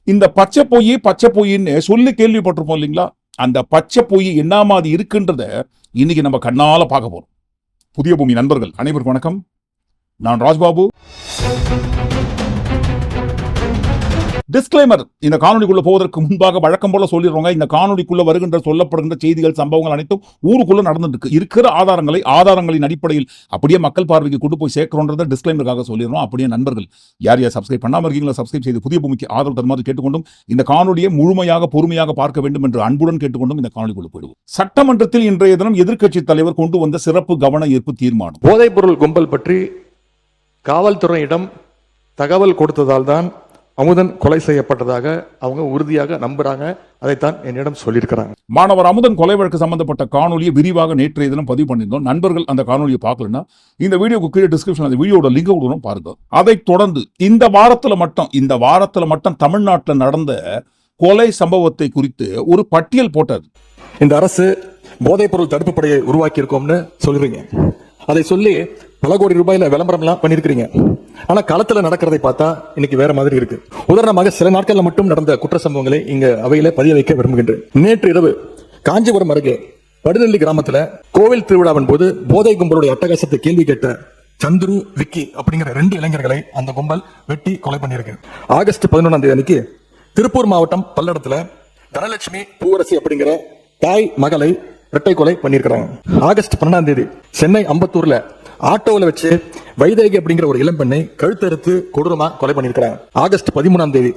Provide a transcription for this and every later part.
இந்த பச்சை பொய்ன்னு சொல்லி கேள்விப்பட்டிருப்போம் இல்லைங்களா? அந்த பச்சை பொய் என்ன மாதிரி இருக்குன்றத இன்னைக்கு நம்ம கண்ணால பார்க்க போறோம். புதிய பூமி நண்பர்கள் அனைவருக்கும் வணக்கம். நான் ராஜ்பாபு. டிஸ்க்ளைமர்: இந்த காணொலிக்குள்ள போவதற்கு முன்பாக வழக்கம் போல சொல்லிடுறோங்க, இந்த காணொலிக்குள்ள வருகின்ற சொல்லப்படுகின்ற செய்திகள், சம்பவங்கள் அனைத்தும் ஊருக்குள்ள நடந்துட்டு இருக்கிற ஆதாரங்களின் அடிப்படையில் அப்படியே மக்கள் பார்வைக்கு கொண்டு போய் சேர்க்கிறோன்றத டிஸ்க்ளைமருக்காக சொல்லிடுறோம். அப்படியே நண்பர்கள் யார் சப்ஸ்கிரைப் பண்ணாம இருக்கீங்களா, சப்ஸ்கிரைப் செய்து புதிய பூமிக்கு ஆதரவு தருமாறு கேட்டுக்கொண்டும், இந்த காணொலியை முழுமையாக பொறுமையாக பார்க்க வேண்டும் என்று அன்புடன் கேட்டுக்கொண்டும் இந்த காணொலிக்குள்ள போயிடுவோம். சட்டமன்றத்தில் இன்றைய தினம் எதிர்க்கட்சி தலைவர் கொண்டு வந்த சிறப்பு கவன ஈர்ப்பு தீர்மானம். போதைப்பொருள் கும்பல் பற்றி காவல்துறையிடம் தகவல் கொடுத்ததால் தான் அமுதன் கொலை செய்யப்பட்டதாக அவங்க உறுதியாக நம்புறாங்க. அதைத்தான் என்னிடம் சொல்லியிருக்கிறாங்க. மாணவர் அமுதன் கொலை வழக்கு சம்பந்தப்பட்ட காணொலியை விரிவாக நேற்றைய தினம் பதிவு பண்ணியிருந்தோம். நண்பர்கள் அந்த காணொலியை பார்க்கலன்னா இந்த வீடியோக்கு கீழே டிஸ்கிரிப்ஷன் அந்த வீடியோட லிங்க் கொடுக்கணும், பாருங்க. அதைத் தொடர்ந்து இந்த வாரத்துல மட்டும் தமிழ்நாட்டில் நடந்த கொலை சம்பவத்தை குறித்து ஒரு பட்டியல் போட்டது. இந்த அரசு போதைப்பொருள் தடுப்பு படையை உருவாக்கி இருக்கோம்னு சொல்றீங்க. அதை சொல்லி பல கோடி ரூபாயில விளம்பரம் எல்லாம் பண்ணிருக்கீங்க. ஆனா களத்துல நடக்கிறதை பார்த்தா இன்னைக்கு வேற மாதிரி இருக்கு. உதாரணமாக சில நாட்கள்ல மட்டும் நடந்த குற்ற சம்பவங்களை இங்க அவையில பதிய வைக்க விரும்புகின்றேன். நேற்று இரவு காஞ்சிபுரம் அருகே படுநெல்லி கிராமத்துல கோவில் திருவிழாவின் போது போதை கும்பலுடைய அட்டகாசத்தை கேள்வி கேட்ட சந்துரு, விக்கி அப்படிங்கிற 2 இளைஞர்களை அந்த கும்பல் வெட்டி கொலை பண்ணியிருக்கு. ஆகஸ்ட் 11ஆம் தேதி அன்னைக்கு திருப்பூர் மாவட்டம் பல்லடத்துல தனலட்சுமி, பூவரசி அப்படிங்கிற தாய் மகளை இரட்டை கொலை பண்ணியிருக்கிறாங்க. ஆகஸ்ட் 12ஆம் தேதி சென்னை அம்பத்தூர்ல ஆட்டோவில் வச்சு வைதேகி அப்படிங்கிற ஒரு இளம்பெண்ணை கழுத்தறுத்து கொடூரமா கொலை பண்ணியிருக்கிறாங்க. ஆகஸ்ட் 13ஆம் தேதி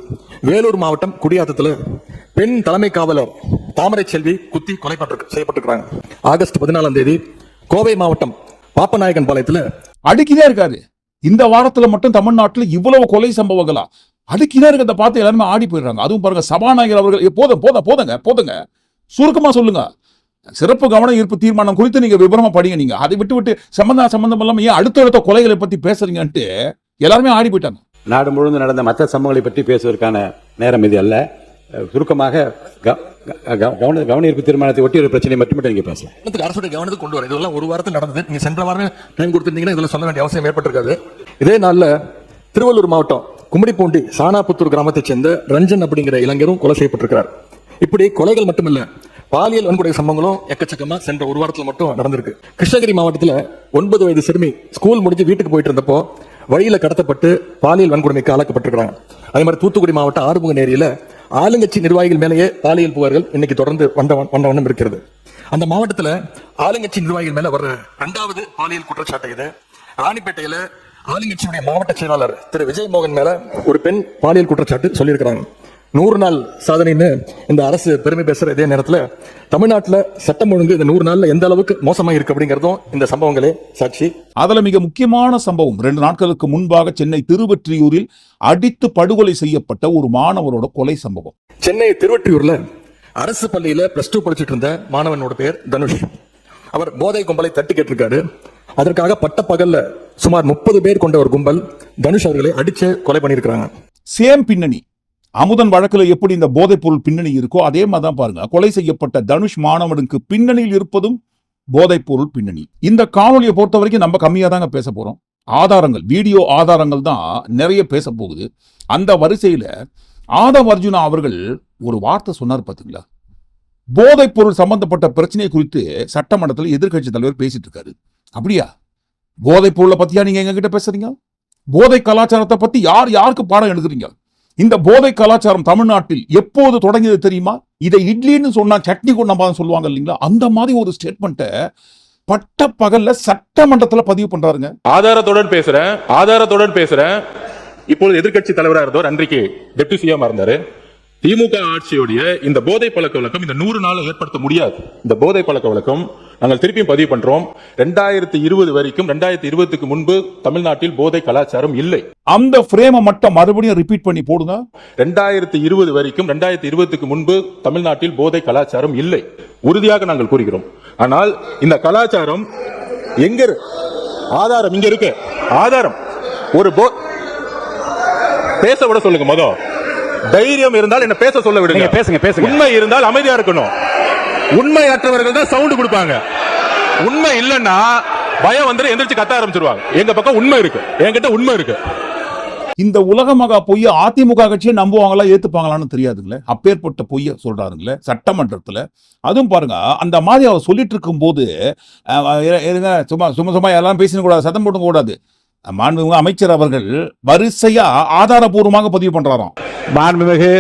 வேலூர் மாவட்டம் குடியாத்தத்துல பெண் தலைமை காவலர் தாமரை செல்வி குத்தி கொலை செய்யப்பட்டிருக்கிறாங்க. ஆகஸ்ட் 14ஆம் தேதி கோவை மாவட்டம் பாப்பநாயகன் பாளையத்துல அடுக்கிதான் இருக்காரு. இந்த வாரத்துல மட்டும் தமிழ்நாட்டில் இவ்வளவு கொலை சம்பவங்களா அடுக்கிதான் இருக்கு. அதை பார்த்து எல்லாருமே ஆடி போயிடுறாங்க. அதுவும் பாருங்க, சபாநாயகர் அவர்கள் போதுங்க சுருக்கமா சொல்லுங்க. சிறப்பு கவன ஈர்ப்பு தீர்மானம் குறித்து நீங்க விவரமா படிங்க. நீங்க அதை விட்டு சம்பந்தம் இல்லாம ஏன் அடுத்த கொலைகளை பத்தி பேசுறீங்கன்ட்டு எல்லாருமே ஆடி போயிட்டாங்க. நாடு முழுவதும் நடந்த மற்ற சம்பவங்களை பற்றி பேசுவதற்கான நேரம் இது அல்ல. சுருக்கமாக கவன ஈர்ப்பு தீர்மானத்தை ஒட்டி ஒரு பிரச்சனை மட்டும் நீங்க பேசலாம். அரசுடைய கவனத்துக்கு கொண்டு வர இதெல்லாம் ஒரு வாரத்தில் நடந்தது. நீங்க சென்ற வாரம் டைம் கொடுத்திருந்தீங்கன்னா இதெல்லாம் சொல்ல வேண்டிய அவசியம் ஏற்பட்டிருக்காது. இதே நாள்ல திருவள்ளூர் மாவட்டம் கும்மிடிப்பூண்டி சானாபுத்தூர் கிராமத்தைச் சேர்ந்த ரஞ்சன் அப்படிங்கிற இளைஞரும் கொலை செய்யப்பட்டிருக்கிறார். இப்படி கொலைகள் மட்டுமல்ல, பாலியல் வன்கொடுமை சம்பவங்களும் எக்கச்சக்கமா சென்ற ஒரு வாரத்தில் மட்டும் நடந்திருக்கு. கிருஷ்ணகிரி மாவட்டத்தில் 9 வயது சிறுமி ஸ்கூல் முடிஞ்சு வீட்டுக்கு போயிட்டு இருந்தப்போ வழியில கடத்தப்பட்டு பாலியல் வன்கொடுமைக்கு ஆளாக்கப்பட்டிருக்கிறாங்க. அதே மாதிரி தூத்துக்குடி மாவட்டம் ஆறுமுக நேரியில ஆளுங்கட்சி நிர்வாகிகள் மேலேயே பாலியல் புகார்கள் இன்னைக்கு தொடர்ந்து வண்ணம் இருக்கிறது. அந்த மாவட்டத்தில் ஆளுங்கட்சி நிர்வாகிகள் மேல வர்ற 2வது பாலியல் குற்றச்சாட்டு இது. ராணிப்பேட்டையில ஆளுங்கட்சியுடைய மாவட்ட செயலாளர் திரு விஜயமோகன் மேல ஒரு பெண் பாலியல் குற்றச்சாட்டு சொல்லியிருக்கிறாங்க. 100 நாள் சாதனைன்னு இந்த அரசு பெருமை பேசுற இதே நேரத்தில் தமிழ்நாட்டில் சட்டம் ஒழுங்கு இந்த 100 நாள்ல எந்த அளவுக்கு மோசமா இருக்கு அப்படிங்கறதும் இந்த சம்பவங்களே சாட்சி. அதுல மிக முக்கியமான சம்பவம் 2 நாட்களுக்கு முன்பாக சென்னை திருவொற்றியூரில் அடித்து படுகொலை செய்யப்பட்ட ஒரு மாணவரோட கொலை சம்பவம். சென்னை திருவொற்றியூர்ல அரசு பள்ளியில +2 படிச்சுட்டு இருந்த மாணவனோட பேர் தனுஷ். அவர் போதை கும்பலை தட்டி கேட்டிருக்காரு. அதற்காக பட்ட பகல்ல சுமார் 30 பேர் கொண்ட ஒரு கும்பல் தனுஷ் அவர்களை அடிச்சு கொலை பண்ணியிருக்கிறாங்க. சேம் பின்னணி. அமுதன் வழக்கில் எப்படி இந்த போதைப் பொருள் பின்னணி இருக்கோ அதே மாதிரி தான் பாருங்க, கொலை செய்யப்பட்ட தனுஷ் மாணவனுக்கு பின்னணியில் இருப்பதும் போதைப் பொருள் பின்னணி. இந்த காணொலியை பொறுத்த வரைக்கும் நம்ம கம்மியா தாங்க பேச போறோம். ஆதாரங்கள், வீடியோ ஆதாரங்கள் தான் நிறைய பேச போகுது. அந்த வரிசையில ஆதவ் அர்ஜுனா அவர்கள் ஒரு வார்த்தை சொன்னார் பாத்தீங்களா? போதைப் பொருள் சம்பந்தப்பட்ட பிரச்சனை குறித்து சட்டமன்றத்தில் எதிர்க்கட்சி தலைவர் பேசிட்டு இருக்காரு. அப்படியா? போதைப் பொருளை பத்தியா நீங்க எங்க கிட்ட பேசுறீங்க? போதை கலாச்சாரத்தை பத்தி யாருக்கு பாடம் எடுக்கிறீங்க? இந்த போதை கலாச்சாரம் தமிழ்நாட்டில் எப்போது தொடங்கியது தெரியுமா? இதை இட்லின்னு சொன்னா சட்னி கொண்டா சொல்லுவாங்க இல்லைங்களா? அந்த மாதிரி ஒரு ஸ்டேட்மெண்ட்டை பட்ட பகல்ல சட்டமன்றத்தில் பதிவு பண்றாருங்க. ஆதாரத்துடன் பேசுறேன். இப்பொழுது எதிர்க்கட்சி தலைவராக இருந்தவர் அன்றைக்கு டெப்டி சிஎம் இருந்தாரு. திமுக ஆட்சியுடைய இந்த போதை பழக்க வழக்கம் இந்த 100 நாள் ஏற்படுத்த முடியாது. இந்த போதை பழக்க வழக்கம் நாங்கள் திருப்பியும் பதிவு பண்றோம். 2020 வரைக்கும் 2020க்கு முன்பு தமிழ்நாட்டில் போதை கலாச்சாரம் இல்லை. அந்த ஃப்ரேமை மட்டும் மறுபடியும் ரிப்பீட் பண்ணி போடுங்க. 2020 வரைக்கும் 2020க்கு முன்பு தமிழ்நாட்டில் போதை கலாச்சாரம் இல்லை, உறுதியாக நாங்கள் கூறுகிறோம். ஆனால் இந்த கலாச்சாரம் எங்க ஆதாரம் இங்க இருக்கு. ஆதாரம் ஒரு பேச விட சொல்லுங்க. மொதல் தைரியம் இருந்தால் என்ன பேச சொல்ல விடுங்க. பேசுங்க. உண்மை இருந்தால் அமைதியா இருக்கணும். உண்மையற்றவர்கள் தான் சவுண்ட் கொடுப்பாங்க. உண்மை இல்லைன்னா பயம் வந்து எந்திரிச்சு கத்த ஆரம்பிச்சிருவாங்க. எங்க பக்கம் உண்மை இருக்கு, என்கிட்ட உண்மை இருக்கு. இந்த உலகமகா பொய்ய அதிமுக கட்சியை நம்புவாங்களா ஏத்துப்பாங்களான்னு தெரியாதுங்களே. அப்பேற்பட்ட பொய்ய சொல்றாருங்களே சட்டமன்றத்துல. அதுவும் பாருங்க, அந்த மாதிரி அவர் சொல்லிட்டு இருக்கும் போது சும்மா சும்மா சும்மா எல்லாம் பேசின கூடாது, சத்தம் போட்டு கூடாது. மாண்புமிகு அமைச்சர் அவர்கள் வரிசையா ஆதாரபூர்வமாக பதிவு பண்றாராம். மாண்புமிகு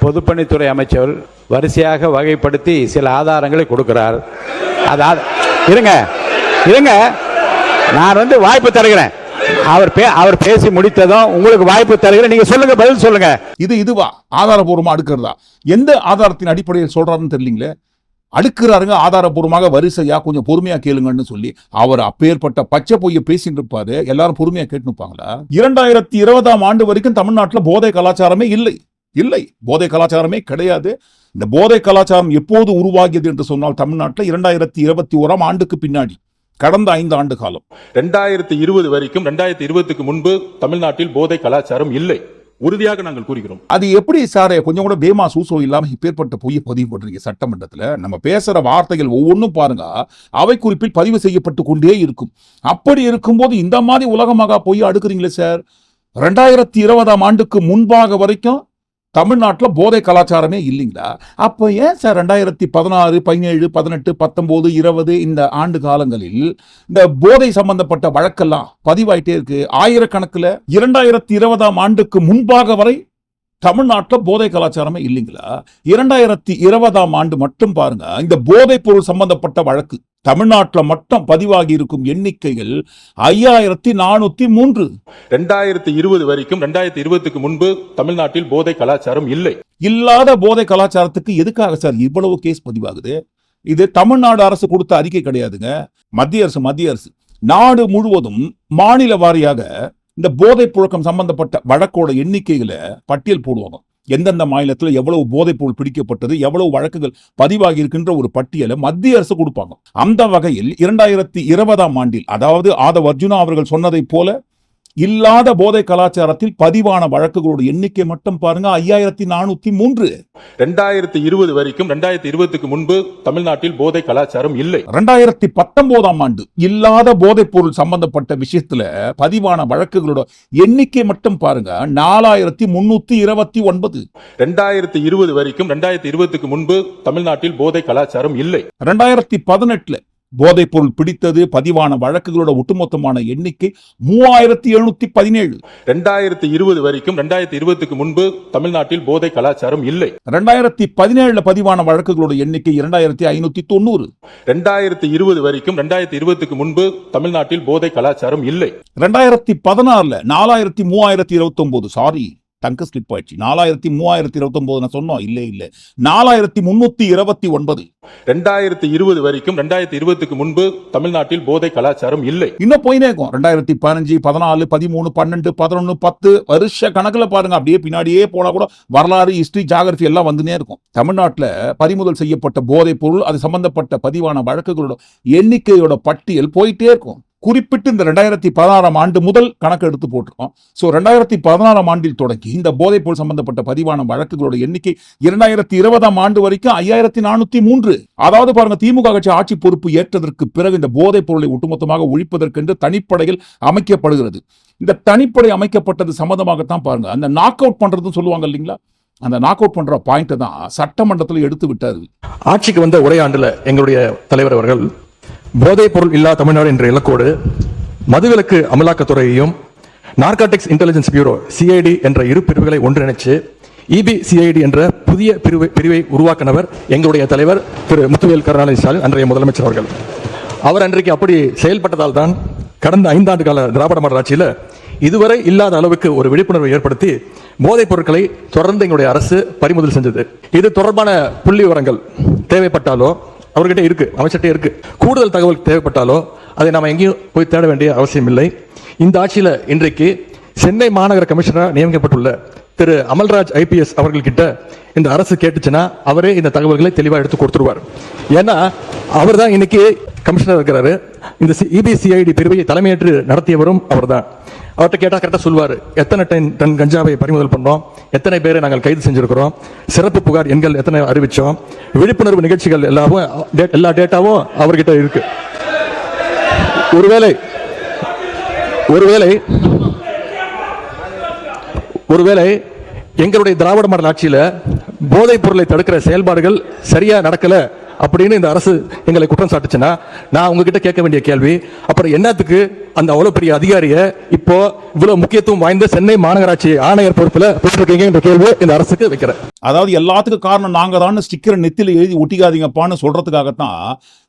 பொதுப்பணித்துறை அமைச்சர் வரிசையாக வகைப்படுத்தி சில ஆதாரங்களை கொடுக்கிறார். இருங்க, நான் வாய்ப்பு தருகிறேன். அவர் பேசி முடித்ததும் உங்களுக்கு வாய்ப்பு தருகிறேன். நீங்க சொல்லுங்க, பதில் சொல்லுங்க. இதுவா ஆதாரபூர்வமா அடுக்கிறதா? எந்த ஆதாரத்தின் அடிப்படையில் சொல்றாருன்னு தெரியலீங்களே. அடுக்கிறாருங்க ஆதாரபூர்வமாக வரிசையா. கொஞ்சம் பொறுமையா கேளுங்கன்னு சொல்லி அவர் அப்பேற்பட்ட பச்சை பொய்ய பேசிட்டு இருப்பாரு. எல்லாரும் பொறுமையா கேட்டுப்பாங்களா? 2020ஆம் ஆண்டு வரைக்கும் தமிழ்நாட்டில் போதை கலாச்சாரமே இல்லை, போதை கலாச்சாரமே கிடையாது. இந்த போதை கலாச்சாரம் எப்போது உருவாகியது என்று சொன்னால் தமிழ்நாட்டில் 2021ஆம் ஆண்டுக்கு பின்னாடி, கடந்த 5 ஆண்டு காலம். 2020 வரைக்கும் 2020க்கு முன்பு தமிழ்நாட்டில் போதை கலாச்சாரம் இல்லை, உறுதியாக நாங்கள் கூறுகிறோம். அது எப்படி சார் கொஞ்சம் கூட பேமா சூசோ இல்லாம இப்பேற்பட்ட பொய்யை பதிவு பண்றீங்க சட்டமன்றத்துல? நம்ம பேசுற வார்த்தைகள் ஒவ்வொன்றும் பாருங்க அவை குறிப்பில் பதிவு செய்யப்பட்டு கொண்டே இருக்கும். அப்படி இருக்கும்போது இந்த மாதிரி உலகமாக பொய்யை அடுக்குறீங்களே சார். 2020ஆம் ஆண்டுக்கு முன்பாக வரைக்கும் தமிழ்நாட்டில் போதை கலாச்சாரமே இல்லைங்களா? அப்போ ஏன் சார் 2016, 17, 18, 19, 20 இந்த ஆண்டு காலங்களில் இந்த போதை சம்பந்தப்பட்ட வழக்கெல்லாம் பதிவாயிட்டே இருக்கு ஆயிரக்கணக்கில்? 2020ஆம் ஆண்டுக்கு முன்பாக வரை தமிழ்நாட்டில் போதை கலாச்சாரமே இல்லைங்களா? 2020ஆம் ஆண்டு மட்டும் பாருங்க, இந்த போதைப் பொருள் சம்பந்தப்பட்ட வழக்கு தமிழ்நாட்டில் மட்டும் பதிவாகி இருக்கும் எண்ணிக்கைகள் 5403. 2020 வரைக்கும் 2020க்கு முன்பு தமிழ்நாட்டில் போதை கலாச்சாரம் இல்லை. இல்லாத போதை கலாச்சாரத்துக்கு எதுக்காக சார் இவ்வளவு கேஸ் பதிவாகுது? இது தமிழ்நாடு அரசு கொடுத்த அறிக்கை கிடையாதுங்க. மத்திய அரசு நாடு முழுவதும் மாநில வாரியாக இந்த போதை புழக்கம் சம்பந்தப்பட்ட வழக்கோட எண்ணிக்கைகளை பட்டியல் போடுவாங்க. எந்தெந்த மாநிலத்தில் எவ்வளவு போதைப் பொருள் பிடிக்கப்பட்டது, எவ்வளவு வழக்குகள் பதிவாகி இருக்கின்ற ஒரு பட்டியலை மத்திய அரசு கொடுப்பாங்க. அந்த வகையில் 2020ஆம் ஆண்டில், அதாவது ஆதவ் அர்ஜுனா அவர்கள் சொன்னதை போல இல்லாத போதை கலாச்சாரத்தில் பதிவான வழக்குகளோட எண்ணிக்கை மட்டும் பாருங்க 5403. 2020 வரைக்கும் 2020க்கு முன்பு தமிழ்நாட்டில் போதை கலாச்சாரம் இல்லை. 2019ஆம் ஆண்டு இல்லாத போதைப் பொருள் சம்பந்தப்பட்ட விஷயத்துல பதிவான வழக்குகளோட எண்ணிக்கை மட்டும் பாருங்க 4329. 2020 வரைக்கும் 2020க்கு முன்பு தமிழ்நாட்டில் போதை கலாச்சாரம் இல்லை. 2018 போதைப் பொருள் பிடித்தது பதிவான வழக்குகளோட ஒட்டுமொத்தமான எண்ணிக்கை 3717. 2020 வரைக்கும் 2020க்கு முன்பு தமிழ்நாட்டில் போதை கலாச்சாரம் இல்லை. 2017 பதிவான வழக்குகளோட எண்ணிக்கை 2590. 2020 வரைக்கும் 2020க்கு முன்பு தமிழ்நாட்டில் போதை கலாச்சாரம் இல்லை. 2016 4329. சாரி, டங்கு ஸ்லிப் ஆயிடுச்சு. 4329 நான் சொன்னோம். இல்ல 4329. 2020 வரைக்கும் 2020க்கு முன்பு தமிழ்நாட்டில் போதை கலாச்சாரம் இல்லை. இன்னும் போயினே இருக்கும். 2015, 14, 13, 12, 11, 10 வருஷ கணக்குல பாருங்க. அப்படியே பின்னாடியே போனா கூட வரலாறு, ஹிஸ்டரி, ஜியாகிரபி எல்லாம் வந்துனே இருக்கும். தமிழ்நாட்டில் பறிமுதல் செய்யப்பட்ட போதைப் பொருள், அது சம்பந்தப்பட்ட பதிவான வழக்குகளோட எண்ணிக்கையோட பட்டியல் போயிட்டே இருக்கும். குறிப்பிட்டு இந்த 2016ஆம் ஆண்டு முதல் கணக்கு எடுத்து போட்டிருக்கோம். ஸோ 2016ஆம் ஆண்டில் தொடங்கி இந்த போதைப் பொருள் சம்பந்தப்பட்ட பதிவான வழக்குகளோட எண்ணிக்கை 2020ஆம் ஆண்டு வரைக்கும் 5403. அதாவது பாருங்க, திமுக கட்சி ஆட்சி பொறுப்பு ஏற்றதற்கு பிறகு இந்த போதைப் பொருளை ஒட்டுமொத்தமாக ஒழிப்பதற்கென்று தனிப்படைகள் அமைக்கப்படுகிறது. இந்த தனிப்படை அமைக்கப்பட்டது சம்பந்தமாகத்தான் பாருங்க அந்த நாக் அவுட் பண்றதுன்னு சொல்லுவாங்க இல்லைங்களா, அந்த நாக் அவுட் பண்ற பாயிண்ட் தான் சட்டமன்றத்தில் எடுத்து விட்டாரு. ஆட்சிக்கு வந்த ஒரே ஆண்டுல எங்களுடைய தலைவர் அவர்கள் போதைப் பொருள் இல்லா தமிழ்நாடு என்ற இலக்கோடு மதுவிலக்கு அமலாக்கத்துறையையும் நார்காட்டிக்ஸ் இன்டெலிஜென்ஸ் பியூரோ சிஐடி என்ற இரு பிரிவுகளை ஒன்றிணைச்சு EBCID என்ற புதிய பிரிவை உருவாக்கினவர் எங்களுடைய தலைவர் திரு முத்துவேல் கருணாநிதி ஸ்டாலின், அன்றைய முதலமைச்சர் அவர்கள். அவர் அன்றைக்கு அப்படி செயல்பட்டதால் தான் கடந்த 5 ஆண்டு கால திராவிட மாடல் ஆட்சியில் இதுவரை இல்லாத அளவுக்கு ஒரு விழிப்புணர்வை ஏற்படுத்தி போதைப் பொருட்களை தொடர்ந்து எங்களுடைய அரசு பறிமுதல் செஞ்சது. இது தொடர்பான புள்ளி விவரங்கள் தேவைப்பட்டாலோ அவர்கிட்ட இருக்கு, அமைச்சர்கிட்ட இருக்கு. கூடுதல் தகவல் தேவைப்பட்டாலோ அதை நாம எங்கேயும் போய் தேட வேண்டிய அவசியம் இல்லை. இந்த ஆட்சியில இன்றைக்கு சென்னை மாநகர கமிஷனராக நியமிக்கப்பட்டுள்ள திரு அமல்ராஜ் IPS அவர்கள்கிட்ட இந்த அரசு கேட்டுச்சுன்னா அவரே இந்த தகவல்களை தெளிவாக எடுத்து கொடுத்துருவார். ஏன்னா அவர் தான் இன்னைக்கு கமிஷனர் இருக்கிறாரு. இந்த EBCID பிரிவை தலைமையேற்று நடத்தியவரும் அவர் தான். அவர்கிட்ட கேட்டா கரெக்டா சொல்வாரு, எத்தனை டன் கஞ்சாவை பறிமுதல் பண்ணோம், எத்தனை பேரை நாங்கள் கைது செஞ்சிருக்கிறோம், சிறப்பு புகார் எண்கள் எத்தனை அறிவிச்சோம், விழிப்புணர்வு நிகழ்ச்சிகள் எல்லா டேட்டாவும் அவர்கிட்ட இருக்கு. ஒருவேளை ஒருவேளை எங்களுடைய திராவிட மாடல் ஆட்சியில போதைப் பொருளை தடுக்கிற செயல்பாடுகள் சரியா நடக்கல அப்படின்னு இந்த அரசு எங்களை குற்றம் சாட்டுச்சுன்னா நான் உங்ககிட்ட கேட்க வேண்டிய கேள்வி, அப்புறம் என்னத்துக்கு அந்த அவ்வளவு பெரிய அதிகாரியை இப்போ இவ்வளவு முக்கியத்துவம் வாய்ந்த சென்னை மாநகராட்சி ஆணையர் பொறுப்புல போட்டிருக்கீங்க என்ற கேள்வி இந்த அரசுக்கு வைக்கிறேன். அதாவது எல்லாத்துக்கும் காரணம் நாங்க தான் ஸ்டிக்கரை நெத்தில எழுதி ஒட்டிக்காதீங்கப்பான்னு சொல்றதுக்காகத்தான்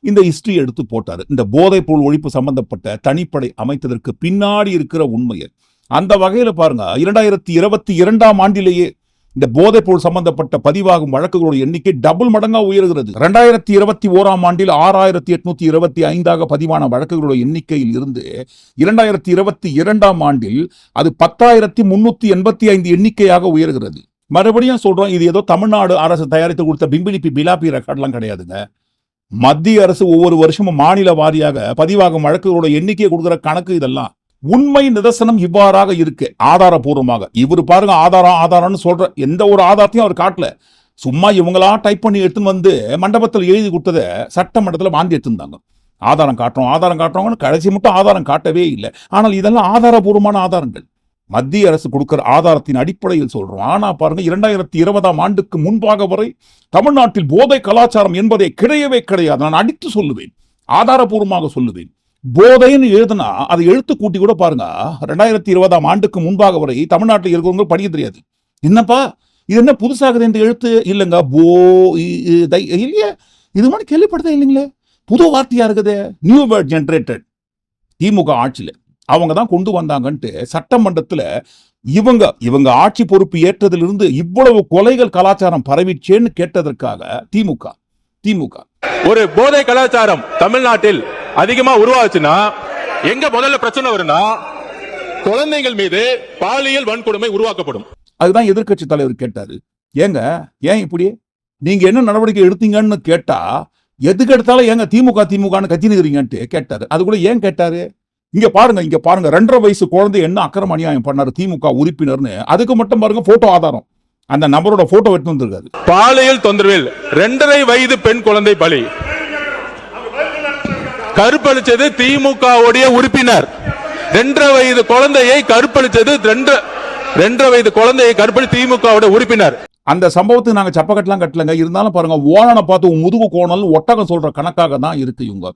இந்த ஹிஸ்டரி எடுத்து போட்டாரு. இந்த போதைப் பொருள் ஒழிப்பு சம்பந்தப்பட்ட தனிப்படை அமைத்ததற்கு பின்னாடி இருக்கிற உண்மையை அந்த வகையில பாருங்க, 2022ஆம் ஆண்டிலேயே இந்த போதைப் பொருள் சம்பந்தப்பட்ட பதிவாகும் வழக்குகளோட எண்ணிக்கை டபுள் மடங்கா உயர்கிறது. 2021ஆம் ஆண்டில் 6825 பதிவான வழக்குகளோட எண்ணிக்கையில் இருந்து 2022ஆம் ஆண்டில் அது 10,385 எண்ணிக்கையாக உயர்கிறது. மறுபடியும் சொல்றோம், இது ஏதோ தமிழ்நாடு அரசு தயாரித்து கொடுத்த பிம்பிலிப்பி பிலாப்பி ரெக்கார்ட்லாம் கிடையாதுங்க. மத்திய அரசு ஒவ்வொரு வருஷமும் மாநில வாரியாக பதிவாகும் வழக்குகளோட எண்ணிக்கையை கொடுக்கிற கணக்கு இதெல்லாம். உண்மை நிதர்சனம் இவ்வாறாக இருக்கு ஆதாரபூர்வமாக. இவர் பாருங்க ஆதாரம்னு சொல்ற எந்த ஒரு ஆதாரத்தையும் அவர் காட்டல. சும்மா இவங்களா டைப் பண்ணி எடுத்துன்னு வந்து மண்டபத்தில் எழுதி கொடுத்ததை சட்டமன்றத்தில் வாந்தி எடுத்துருந்தாங்க. ஆதாரம் காட்டுறோம்னு கடைசி மட்டும் ஆதாரம் காட்டவே இல்லை. ஆனால் இதெல்லாம் ஆதாரபூர்வமான ஆதாரங்கள், மத்திய அரசு கொடுக்கிற ஆதாரத்தின் அடிப்படையில் சொல்றோம். ஆனா பாருங்க, 2020ஆம் ஆண்டுக்கு முன்பாக வரை தமிழ்நாட்டில் போதை கலாச்சாரம் என்பதே கிடையவே கிடையாது. நான் அடித்து சொல்லுவேன், ஆதாரபூர்வமாக சொல்லுவேன். போதைன்னு எழுதுனா அதை எழுத்து கூட்டி கூட பாருங்க, 2020ஆம் ஆண்டுக்கு முன்பாக வரை தமிழ்நாட்டில் இருக்கிறவங்க படிக்க தெரியாது. என்னப்பா இது என்ன புதுசாகுது இந்த எழுத்து? இல்லைங்க, இல்லையே, இது மாதிரி கேள்விப்படுத்த இல்லைங்களே, புது வார்த்தையா இருக்குது. New word generated. திமுக ஆட்சியில அவங்க தான் கொண்டு வந்தாங்கன்ட்டு சட்டமன்றத்தில் இவங்க ஆட்சி பொறுப்பு ஏற்றதிலிருந்து இவ்வளவு கொலைகள் கலாச்சாரம் பரவிச்சேன்னு கேட்டதற்காக திமுக ஒரு போதை கலாச்சாரம் தமிழ்நாட்டில் அதிகமா உருவாச்சுன்னா எங்க முதல்ல பிரச்சனை வரும்னா குழந்தைகள் மீது பாலியல் வன்கொடுமை உருவாக்கப்படும். அதுதான் எதிர்க்கட்சி தலைவர் கேட்டாரு, ஏன் இப்படி நீங்க என்ன நடவடிக்கை எடுத்தீங்கன்னு கேட்டா, எதுக்கு எடுத்தாலும் ஏங்க திமுகன்னு கத்தினுக்கிறீங்கன்ட்டு கேட்டாரு. அது கூட ஏன் கேட்டாரு? இங்க பாருங்க 2.5 வயசு குழந்தை என்ன அக்கிரம அநியாயம் பண்ணாரு திமுக உறுப்பினர்னு, அதுக்கு மட்டும் பாருங்க போட்டோ ஆதாரம், அந்த நபரோட போட்டோ எடுத்து வந்திருக்காரு. பாலியல் தொந்தரவில் 2.5 வயது பெண் குழந்தை பலி, கற்பழிச்சது திமுகவுடைய உறுப்பினர். 2.5 வயது குழந்தையை கற்பழிச்சது 2.5 வயது குழந்தையை கற்பழி திமுகவுடைய உறுப்பினர். அந்த சம்பவத்துக்கு நாங்க சப்பக்கட்டலாம் கட்டலங்க. இருந்தாலும் பாருங்க, ஓனனை பார்த்து முதுகு கோணல் ஒட்டகம் சொல்ற கணக்காக தான் இருக்கு இவங்க.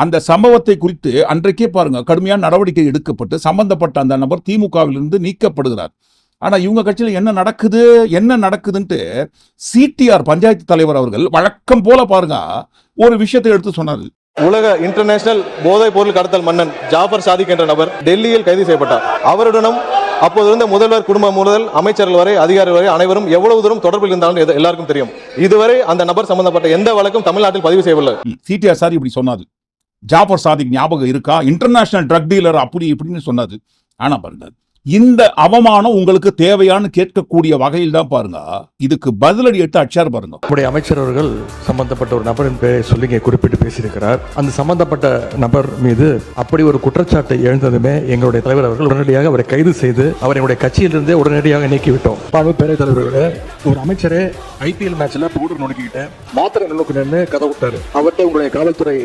அந்த சம்பவத்தை குறித்து அன்றைக்கே பாருங்க கடுமையான நடவடிக்கை எடுக்கப்பட்டு சம்பந்தப்பட்ட அந்த நபர் திமுகவிலிருந்து நீக்கப்படுகிறார். ஆனா இவங்க கட்சியில என்ன நடக்குதுன்ட்டு சிடிஆர் பஞ்சாயத்து தலைவர் அவர்கள் வழக்கம் போல பாருங்க ஒரு விஷயத்தை எடுத்து சொன்னாரு. உலக இன்டர்நேஷனல் போதைப் பொருள் கடத்தல் மன்னன் ஜாஃபர் சாதிக் என்ற நபர் டெல்லியில் கைது செய்யப்பட்டார். அவருடனும் அப்போது இருந்த முதல்வர் குடும்பம் முதல் அமைச்சர்கள் வரை அதிகாரிகள் வரை அனைவரும் எவ்வளவு தூரம் தொடர்பில் இருந்தாலும் எல்லாருக்கும் தெரியும். இதுவரை அந்த நபர் சம்பந்தப்பட்ட எந்த வழக்கும் தமிழ்நாட்டில் பதிவு செய்யவில்லை. சிடிஆர் சார் இப்படி சொன்னாரு. ஜாஃபர் சாதிக் ஞாபகம் இருக்கா? இன்டர்நேஷனல் ட்ரக் டீலர் அப்படி இப்படின்னு சொன்னது. ஆனா பாருங்க, இந்த அவமானம் உங்களுக்கு தேவையான்னு கேட்கக்கூடிய வகையில் தான் பாருங்க இதுக்கு பதிலடி எடுத்து அடிச்சார் பாருங்க. நம்முடைய அமைச்சர் அவர்கள் சம்பந்தப்பட்ட ஒரு நபரின் பெயரை சொல்லி குறிப்பிட்டு பேசியிருக்கிறார். அந்த சம்பந்தப்பட்ட நபர் மீது அப்படி ஒரு குற்றச்சாட்டு எழுந்ததுமே எங்களுடைய தலைவர் அவர்கள் உடனடியாக அவரை கைது செய்து அவருடைய கட்சியிலிருந்தே உடனடியாக நீக்கிவிட்டோம். பேரவைத் தலைவர்களே, ஒரு அமைச்சரே ஐபிஎல் மேட்ச்ல பவுடர் நுணுக்கிட்டு மாத்திரை நுணுக்கு நின்று கதை விட்டாரு. அவர்கிட்ட உங்களுடைய காவல்துறை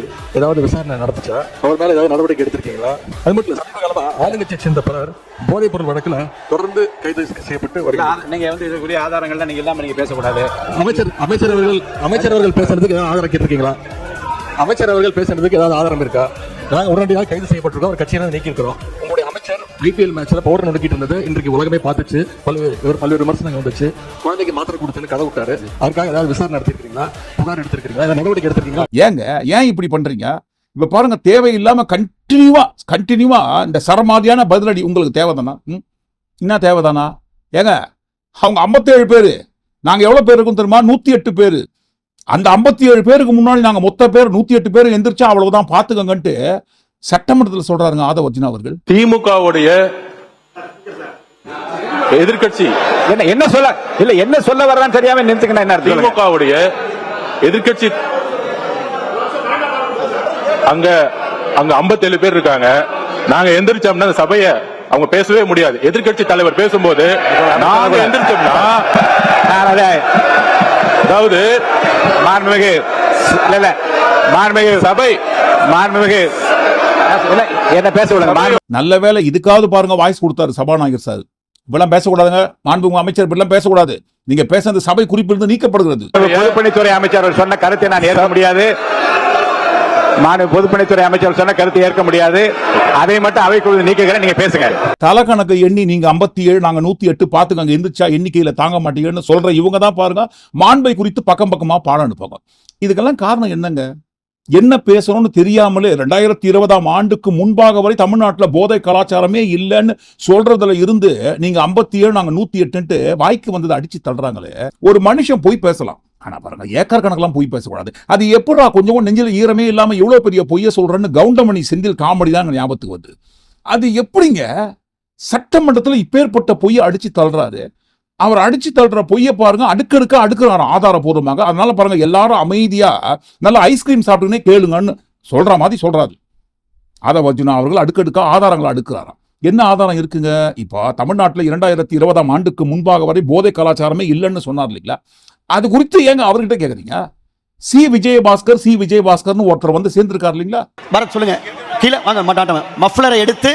ஏதாவது விசாரணை நடத்துச்சா? அவர் மேல ஏதாவது நடவடிக்கை எடுத்திருக்கீங்களா? அது மட்டும் இல்ல, சமீப காலமா ஆளுங்கட்சியை சேர்ந்த பலர் போதைப் பொருள் வழக்குல தொடர்ந்து கைது செய்யப்பட்டு வருகிறார். நீங்க இதுக்குரிய ஆதாரங்கள்ல நீங்க இல்லாம நீங்க பேசக்கூடாது. அமைச்சர் அவர்கள் பேசுறதுக்கு ஏதாவது ஆதாரம் கேட்டிருக்கீங்களா? அமைச்சர் அவர்கள் பேசுறதுக்கு ஏதாவது ஆதாரம் இருக்கா? நாங்கள் உடனடியாக கைது செய்யப்பட்டிருக்கோம், ஒரு கட்சியை நீக்கி இருக்கிறோம். உங்களுடைய அமைச்சர் ஐபிஎல் மேட்ச்ல பவுடர் நுணுக்கிட்டு இருந்தது இன்றைக்கு உலகமே பார்த்துச்சு. பல்வேறு விமர்சனங்கள் வந்துச்சு. குழந்தைக்கு மாத்திரை கொடுத்துன்னு கதை விட்டாரு. அதுக்காக ஏதாவது விசாரணை நடத்திருக்கீங்களா? புகார் எடுத்திருக்கீங்களா? நடவடிக்கை எடுத்திருக்கீங்களா? ஏன் இப்படி பண்றீங்க? இப்ப பாருங்க, தேவையில்லாம கண்டினியூவா இந்த சரமாதியான பதிலடி உங்களுக்கு தேவைதானா? என்ன தேவைதானா? அவங்க 57 பேரு, நாங்க எவ்வளவு பேர் இருக்கும் தெரியுமா? 108 பேரு. அந்த 57 பேருக்கு முன்னாடி நாங்க மொத்த பேர் 108 பேர் எந்திரிச்சா அவ்வளவுதான் பாத்துக்கங்கன்ட்டு சட்டமன்றத்தில் சொல்றாருங்க ஆதவர்ஜினா அவர்கள். திமுகவுடைய எதிர்கட்சி என்ன சொல்ல வர்றான்னு தெரியாம நிறுத்துக்கணும். திமுகவுடைய எதிர்கட்சி அங்க 57 பேர் இருக்காங்க. நாங்க எந்திரிச்சோம்னா அந்த சபையை அவங்க பேசவே முடியாது. எதிர்கட்சி தலைவர் பேசும்போது நாங்க எந்திரிச்சோம்னா, அதாவது சபை நல்ல வேளை இதுக்காவது பாருங்க வாய்ஸ் கொடுத்தாரு சபாநாயகர் சார். இப்பெல்லாம் பேசக்கூடாதுங்க. மாண்புமிகு அமைச்சர் இப்படிலாம் பேசக்கூடாது. நீங்க பேசுறது சபை குறிப்பிலிருந்து நீக்கப்படுகிறது. பொதுப்பணித்துறை அமைச்சர் சொன்ன கருத்தை நான் ஏற்க முடியாது. பொதுப்பணித்துறை அமைச்சர் சொன்ன கருத்தை ஏற்க முடியாது. அதை மட்டும் அவைக்குழு நீக்குகிறேன். நீங்க பேசுங்க. தலக்கணக்கு எண்ணி நீங்க 57 நாங்க 108 பாத்துக்கங்க எந்திரிச்சா எண்ணிக்கையில தாங்க மாட்டீங்கன்னு சொல்ற இவங்க தான் பாருங்க மாண்பை குறித்து பக்கம் பக்கமா பாடம் அனுப்புவாங்க. இதுக்கெல்லாம் காரணம் என்னங்க? என்ன பேசணும்னு தெரியாமலே 2020ஆம் ஆண்டுக்கு முன்பாக வரை தமிழ்நாட்டில் போதை கலாச்சாரமே இல்லைன்னு சொல்றதுல இருந்து நீங்க 57 நாங்க 108 வாய்க்கு வந்ததை அடிச்சு தள்ளுறாங்களே. ஒரு மனுஷன் போய் பேசலாம், ஆனா பாருங்க ஏக்கர் கணக்கெல்லாம் போய் பேசக்கூடாது. அது எப்படா கொஞ்சம் நெஞ்சில் ஈரமே இல்லாம எவ்வளவு பெரிய பொய்ய சொல்றேன்னு கவுண்டமணி செந்தில் காமெடி தான் ஞாபகத்துக்கு வருது. அது எப்படிங்க சட்டமன்றத்தில் இப்பேற்பட்ட பொய்யை அடிச்சு தள்ளுறாரு? அவர் அடிச்சு தள்ளுற பொய்ய பாருங்க அடுக்கடுக்க அடுக்கிறாரு ஆதாரபூர்வமாக. அதனால பாருங்க எல்லாரும் அமைதியா நல்ல ஐஸ்கிரீம் சாப்பிட்டுன்னே கேளுங்கன்னு சொல்ற மாதிரி சொல்றாரு. அதை வச்சுனா அவர்கள் அடுக்கடுக்க ஆதாரங்களை அடுக்கிறாராம். என்ன ஆதாரம் இருக்குங்க? இப்போ தமிழ்நாட்டில் 2020ஆம் ஆண்டுக்கு முன்பாக வரை போதை கலாச்சாரமே இல்லைன்னு சொன்னார் இல்லைங்களா? அது குறித்து ஏங்க அவர்கிட்ட கேக்குறீங்க? சி விஜயபாஸ்கர்னு ஒருத்தர் வந்து சேர்ந்திருக்காரு இல்லைங்களா? பரத் சொல்லுங்க. கீழே வாங்க மாட்டாட்டவன் மஃப்ளரை எடுத்து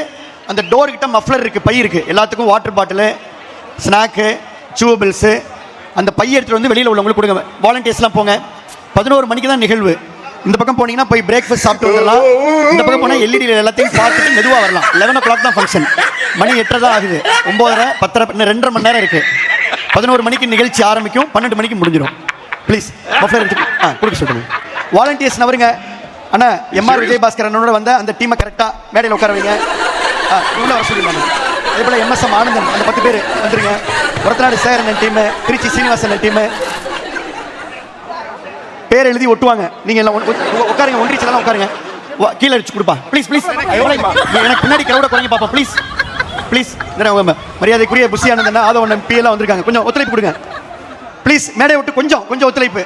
அந்த டோர் கிட்ட மஃப்ளர் இருக்கு, பை இருக்கு, எல்லாத்துக்கும் வாட்டர் பாட்டில், ஸ்நாக்கு, சூவபிள்ஸு, அந்த பையை எடுத்துட்டு வந்து வெளியில் உள்ளவங்களுக்கு கொடுங்க. வாலண்டியர்ஸ்லாம் போங்க. 11 மணிக்கு தான் நிகழ்வு. இந்த பக்கம் போனீங்கன்னா போய் பிரேக்ஃபாஸ்ட் சாப்பிட்டு வரலாம். இந்த பக்கம் போனால் எல்இடியில் எல்லாத்தையும் பார்த்துட்டு மெதுவாக வரலாம். 11 o'clock தான் ஃபங்க்ஷன். மணி 8:30 தான் ஆகுது. 9:30 10:30 இன்னும் 2.5 மணி நேரம் இருக்கு. 11 மணிக்கு நிகழ்ச்சி ஆரம்பிக்கும், 12 மணிக்கு முடிஞ்சிடும். ப்ளீஸ் மஃப்ளர் எடுத்து கொடுக்க சொல்லுங்க. வாலண்டியர்ஸ் நவருங்க. அண்ணா எம்ஆர் விஜயபாஸ்கர் அண்ணனோட வந்த அந்த டீமை கரெக்டாக மேடையில் உட்கார வைங்க. உள்ள வர சொல்லுங்க. அதே போல் எம்எஸ்எம் ஆனந்தன் அந்த 10 பேர் வந்துருங்க. ஒருத்தநாடு சேகரன் டீமு, திருச்சி சீனிவாசன் டீமு பேர் எழுதி ஒட்டுவாங்க. நீங்க எல்லாம் உட்காருங்க, ஒன்றிச்சலாம் உட்காருங்க. கீழே அடிச்சு கொடுப்பா ப்ளீஸ் ப்ளீஸ். எனக்கு பின்னாடி கிரௌட குறைங்க பாப்பா ப்ளீஸ் ப்ளீஸ். மரியாதைக்குரிய புஷி ஆனந்தன் ஆதவன் எம்பி எல்லாம் வந்திருக்காங்க. கொஞ்சம் ஒத்துழைப்பு கொடுங்க ப்ளீஸ். மேடையை விட்டு கொஞ்சம் ஒத்துழைப்பு.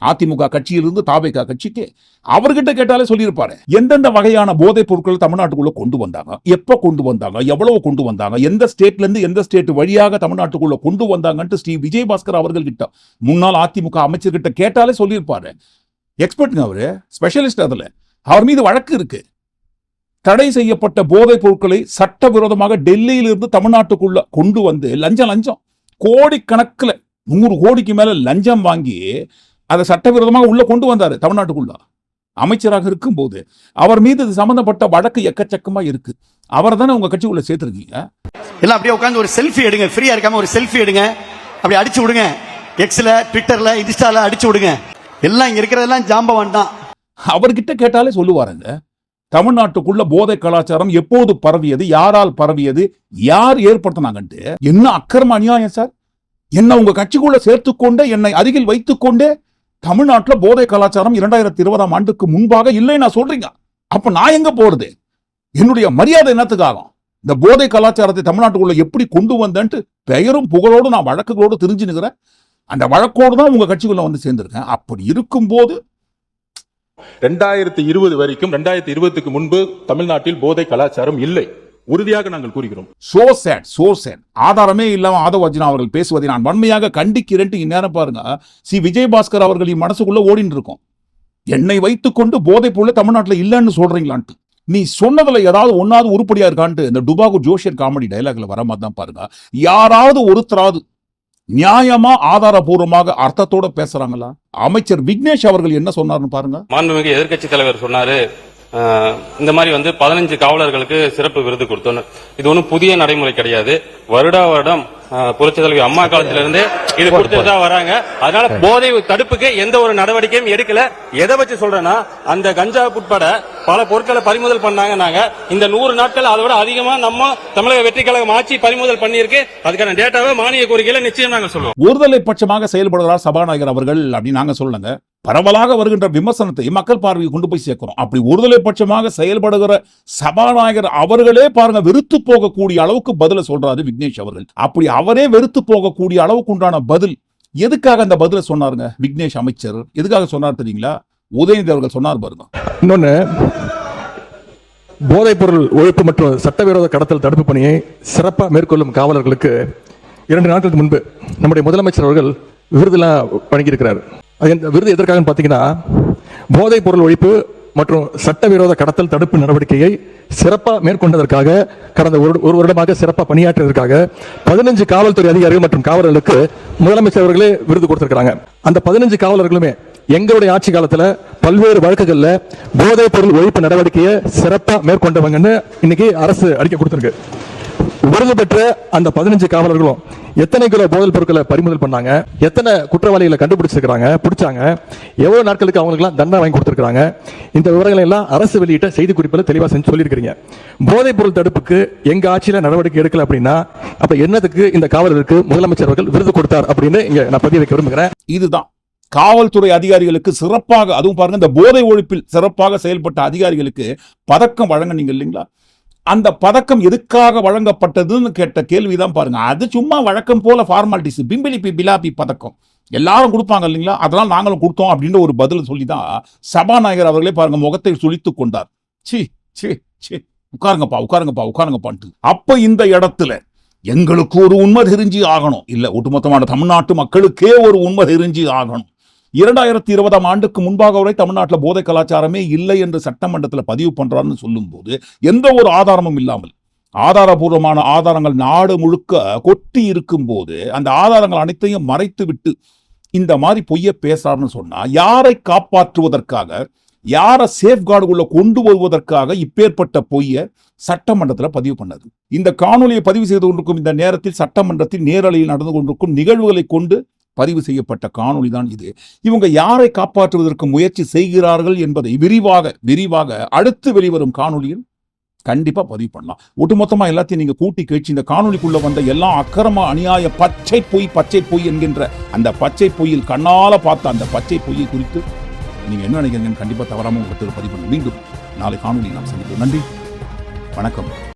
அதிமுக கட்சியிலிருந்து தாவேகா கட்சிக்கு அவர்கிட்ட கேட்டாலே சொல்லியிருப்பாரு எந்தெந்த வகையான போதைப் பொருட்கள் தமிழ்நாட்டுக்குள்ள கொண்டு வந்தாங்க, எப்ப கொண்டு வந்தாங்க, எவ்வளவு கொண்டு வந்தாங்க, எந்த ஸ்டேட்ல இருந்து எந்த ஸ்டேட் வழியாக தமிழ்நாட்டுக்குள்ள கொண்டு வந்தாங்கன்ட்டு ஸ்ரீ விஜயபாஸ்கர் அவர்கள் கிட்ட முன்னாள் அதிமுக அமைச்சர்கிட்ட கேட்டாலே சொல்லியிருப்பாரு. எக்ஸ்பர்ட்ங்க அவரு, ஸ்பெஷலிஸ்ட். அதுல அவர் மீது வழக்கு இருக்கு. தடை செய்யப்பட்ட போதைப் பொருட்களை சட்டவிரோதமாக டெல்லியிலிருந்து தமிழ்நாட்டுக்குள்ள கொண்டு வந்து லஞ்சம் கோடிக்கணக்கில் 100 கோடிக்கு மேல லஞ்சம் வாங்கி அதை சட்டவிரோதமாக உள்ள கொண்டு வந்தாரு தமிழ்நாட்டுக்குள்ள. அமைச்சராக இருக்கும் போது அவர் மீது சம்பந்தப்பட்ட வழக்கு எக்கச்சக்கமா இருக்கு. அவர் தானே உங்க கட்சி உள்ள சேர்த்திருக்கீங்க. எல்லாம் அப்படியே உட்காந்து ஒரு செல்ஃபி எடுங்க. ஃப்ரீயா இருக்காம ஒரு செல்ஃபி எடுங்க. அப்படி அடிச்சு விடுங்க. எக்ஸ்ல, ட்விட்டர்ல, இன்ஸ்டால அடிச்சு விடுங்க. எல்லாம் இங்க இருக்கிறதெல்லாம் ஜாம்பவான் தான். அவர்கிட்ட கேட்டாலே சொல்லுவாருங்க தமிழ்நாட்டுக்குள்ள போதை கலாச்சாரம் எப்போது பரவியது, யாரால் பரவியது, யார் ஏற்படுத்தினாங்கன்ட்டு. என்ன அக்கிரம அநியாயம் சார்! என்ன உங்க கட்சிக்குள்ள சேர்த்துக்கொண்டே என்னை அருகில் வைத்துக்கொண்டே தமிழ்நாட்டில் போதை கலாச்சாரம் 2020ஆம் ஆண்டுக்கு முன்பாக இல்லை நான் சொல்றீங்க. அப்ப நான் எங்க போறது? என்னுடைய மரியாதை என்னத்துக்காகும்? இந்த போதை கலாச்சாரத்தை தமிழ்நாட்டுக்குள்ள எப்படி கொண்டு வந்தேன்ட்டு பெயரும் புகழோடு நான் வழக்குகளோடு தெரிஞ்சுனுக்கிறேன். அந்த வழக்கோடு தான் உங்க கட்சிக்குள்ள வந்து சேர்ந்திருக்கேன். அப்படி இருக்கும்போது 2020 வரைக்கும் 2020க்கு முன்பு தமிழ்நாட்டில் போதை கலாச்சாரம் இல்லை, உறுதியாக நாங்கள் கூறுகிறோம். So sad. ஆதாரமே இல்லாம ஆதவர்ஜுனா அவர்கள் பேசுவதை நான் வன்மையாக கண்டிக்கிறேன். இந்நேரம் பாருங்க சி விஜயபாஸ்கர் அவர்களின் மனசுக்குள்ள ஓடிட்டு இருக்கும். என்னை வைத்துக்கொண்டு போதை பொருள் தமிழ்நாட்டில் இல்லைன்னு சொல்றீங்களான்ட்டு. நீ சொன்னதுல ஏதாவது ஒன்னாவது உருப்படியா இருக்கான்ட்டு இந்த டுபாகூர் ஜோஷியர் காமெடி டைலாக்ல வர மாதிரி தான் பாருங்க. யாராவது ஒருத்தராவது நியாயமா ஆதாரபூர்வமாக அர்த்தத்தோட பேசுறாங்களா? அமைச்சர் விக்னேஷ் அவர்கள் என்ன சொன்னார்னு பாருங்க. மாண்புமிகு எதிர்க்கட்சி தலைவர் சொன்னாரு, இந்த மாதிரி 15 காவலர்களுக்கு சிறப்பு விருது கொடுத்தோன்னு. இது ஒன்றும் புதிய நடைமுறை கிடையாது. வருடம் புரட்சித் தலைவி அம்மா காலத்திலிருந்து இது கொடுத்துட்டு தான் வராங்க. அதனால போதை தடுப்புக்கு எந்த ஒரு நடவடிக்கையும் எடுக்கல. எதை வச்சு சொல்றேன்னா, அந்த கஞ்சா உட்பட பல பொருட்களை பறிமுதல் பண்ணாங்க. நாங்க இந்த 100 நாட்கள் அதை விட அதிகமா நம்ம தமிழக வெற்றி கழகம் ஆட்சி பறிமுதல் பண்ணியிருக்கு. அதுக்கான டேட்டாவை மானிய கோரிக்கையில நிச்சயம் நாங்க சொல்லுவோம். ஒருதலை பட்சமாக செயல்படுகிறார் சபாநாயகர் அவர்கள் அப்படின்னு நாங்க சொல்லுங்க. பரவலாக வருகின்ற விமர்சனத்தை மக்கள் பார்வையை கொண்டு போய் சேர்க்கிறோம். அப்படி ஒருதலை பட்சமாக செயல்படுகிற சபாநாயகர் அவர்களே பாருங்க வெறுத்து போகக்கூடிய அளவுக்கு பதில சொல்றாரு விக்னேஷ் அவர்கள். அப்படி அவரே வெறுத்து போகக்கூடிய அளவுக்கு உண்டான பதில் எதுக்காக அந்த பதில சொன்னாருங்க விக்னேஷ் அமைச்சர்? எதுக்காக சொன்னார் தெரியுங்களா? உதயநிதி அவர்கள் சொன்னார் பாருங்க. இன்னொன்னு, போதைப் பொருள் ஒழிப்பு மற்றும் சட்டவிரோத கடத்தல் தடுப்பு பணியை சிறப்பாக மேற்கொள்ளும் காவலர்களுக்கு 2 நாட்களுக்கு முன்பு நம்முடைய முதலமைச்சர் அவர்கள் விருதுலாம் வழங்கியிருக்கிறார். விருது எதற்காக பார்த்தீங்கன்னா, போதைப் பொருள் ஒழிப்பு மற்றும் சட்டவிரோத கடத்தல் தடுப்பு நடவடிக்கையை சிறப்பா மேற்கொண்டதற்காக கடந்த ஒரு வருடமாக சிறப்பா பணியாற்றியதற்காக 15 காவல்துறை அதிகாரிகள் மற்றும் காவலர்களுக்கு முதலமைச்சர் அவர்களே விருது கொடுத்திருக்காங்க. அந்த 15 காவலர்களுமே எங்களுடைய ஆட்சி காலத்துல பல்வேறு வழக்குகள்ல போதைப் பொருள் ஒழிப்பு நடவடிக்கையை சிறப்பா மேற்கொண்டவங்கன்னு இன்னைக்கு அரசு அறிக்கை கொடுத்திருக்கு. விருது பெற்ற அந்த 15 காவலர்களும் எத்தனை கிலோ போதைப் பொருட்களை பறிமுதல் பண்ணாங்க, எத்தனை குற்றவாளிகளை கண்டுபிடிச்சிருக்காங்க, பிடிச்சாங்க, எவ்வளவு நாட்களுக்கு அவங்களுக்குலாம் தண்டனை வாங்கி கொடுத்திருக்காங்க, இந்த விவரங்களை எல்லாம் அரசு வெளியிட்ட செய்திக்குறிப்பில் தெளிவா செஞ்சு சொல்லியிருக்கிறீங்க. போதைப் பொருள் தடுப்புக்கு எங்க ஆட்சியில நடவடிக்கை எடுக்கல அப்படின்னா அப்ப என்னத்துக்கு இந்த காவலருக்கு முதலமைச்சர் அவர்கள் விருது கொடுத்தார் அப்படின்னு இங்க நான் பதிவு வைக்க விரும்புகிறேன். இதுதான் காவல்துறை அதிகாரிகளுக்கு சிறப்பாக, அதுவும் பாருங்க இந்த போதை ஒழிப்பில் சிறப்பாக செயல்பட்ட அதிகாரிகளுக்கு பதக்கம் வழங்கினீங்க இல்லைங்களா? அந்த பதக்கம் எதுக்காக வழங்கப்பட்டதுன்னு கேட்ட கேள்விதான் பாருங்க. அது சும்மா வழக்கம் போல ஃபார்மாலிட்டிஸ், பிம்பிலி பிலாபி பதக்கம் எல்லாரும் கொடுப்பாங்க இல்லைங்களா, அதெல்லாம் நாங்களும் கொடுத்தோம் அப்படின்ற ஒரு பதில் சொல்லிதான் சபாநாயகர் அவர்களே பாருங்க முகத்தை சுளித்துக் கொண்டார். சி சி சி உட்காருங்கப்பான்ட்டு. அப்ப இந்த இடத்துல எங்களுக்கு ஒரு உண்மை தெரிஞ்சு ஆகணும், இல்ல ஒட்டுமொத்தமான தமிழ்நாட்டு மக்களுக்கே ஒரு உண்மை தெரிஞ்சு ஆகணும். 2020 ஆண்டுக்கு முன்பாக வரை தமிழ்நாட்டில் போதை கலாச்சாரமே இல்லை என்று சட்டமன்றத்தில் பதிவு பண்றாருன்னு சொல்லும் போது எந்த ஒரு ஆதாரமும் இல்லாமல், ஆதாரபூர்வமான ஆதாரங்கள் நாடு முழுக்க கொட்டி இருக்கும் போது அந்த ஆதாரங்கள் அனைத்தையும் மறைத்து விட்டு இந்த மாதிரி பொய்ய பேசுறாருன்னு சொன்னா யாரை காப்பாற்றுவதற்காக, யாரை சேஃப்கார்டுக்குள்ள கொண்டு வருவதற்காக இப்பேற்பட்ட பொய்ய சட்டமன்றத்தில் பதிவு பண்ணது. இந்த காணொலியை பதிவு செய்து கொண்டிருக்கும் இந்த நேரத்தில் சட்டமன்றத்தில் நேரலையில் நடந்து கொண்டிருக்கும் நிகழ்வுகளை கொண்டு பதிவு செய்யப்பட்ட காணொளி தான் இது. இவங்க யாரை காப்பாற்றுவதற்கு முயற்சி செய்கிறார்கள் என்பதை விரிவாக அடுத்து வெளிவரும் காணொலியில் கண்டிப்பா பதிவு பண்ணலாம். ஒட்டுமொத்தமா எல்லாத்தையும் நீங்க கூட்டி கழிச்சு இந்த காணொலிக்குள்ள வந்த எல்லா அக்கிரம அநியாய பச்சை பொய் என்கின்ற அந்த பச்சை பொய்யில் கண்ணால பார்த்த அந்த பச்சை பொய்யை குறித்து நீங்க என்ன நினைக்கிறீங்கன்னு கண்டிப்பா தவறாம உங்களுக்கு பதிவு பண்ண. மீண்டும் நாளை காணொலி நாம் சந்திப்போம். நன்றி, வணக்கம்.